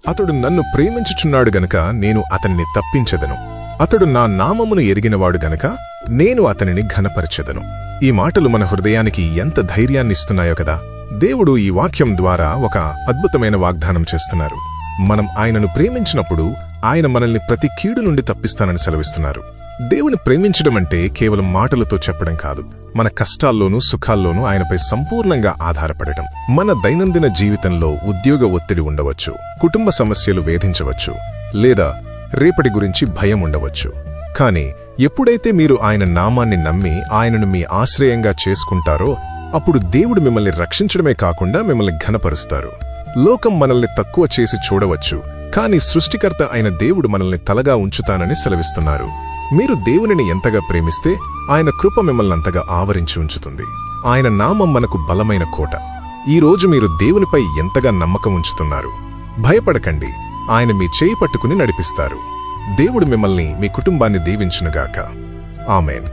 అతడు నన్ను ప్రేమించుచున్నాడు గనుక నేను అతనిని తప్పించెదను. అతడు నా నామమును ఎరిగినవాడు గనుక నేను అతనిని ఘనపరచెదను. ఈ మాటలు మన హృదయానికి ఎంత ధైర్యాన్నిస్తున్నాయో కదా. దేవుడు ఈ వాక్యం ద్వారా ఒక అద్భుతమైన వాగ్దానం చేస్తున్నారు. మనం ఆయనను ప్రేమించినప్పుడు ఆయన మనల్ని ప్రతి కీడు నుండి తప్పిస్తానని సెలవిస్తున్నారు. దేవుని ప్రేమించడమంటే కేవలం మాటలతో చెప్పడం కాదు, మన కష్టాల్లోనూ సుఖాల్లోనూ ఆయనపై సంపూర్ణంగా ఆధారపడటం. మన దైనందిన జీవితంలో ఉద్యోగ ఒత్తిడి ఉండవచ్చు, కుటుంబ సమస్యలు వేధించవచ్చు, లేదా రేపటి గురించి భయం ఉండవచ్చు. కాని ఎప్పుడైతే మీరు ఆయన నామాన్ని నమ్మి ఆయనను మీ ఆశ్రయంగా చేసుకుంటారో అప్పుడు దేవుడు మిమ్మల్ని రక్షించడమే కాకుండా మిమ్మల్ని ఘనపరుస్తారు. లోకం మనల్ని తక్కువ చేసి చూడవచ్చు, కాని సృష్టికర్త అయిన దేవుడు మనల్ని తలగా ఉంచుతానని సెలవిస్తున్నారు. మీరు దేవునిని ఎంతగా ప్రేమిస్తే ఆయన కృప మిమ్మల్నంతగా ఆవరించి ఉంచుతుంది. ఆయన నామం మనకు బలమైన కోట. ఈ రోజు మీరు దేవునిపై ఎంతగా నమ్మకం ఉంచుతున్నారు? భయపడకండి, ఆయన మీ చేయి పట్టుకుని నడిపిస్తారు. దేవుడు మిమ్మల్ని, మీ కుటుంబాన్ని దీవించునుగాక. ఆమేన్.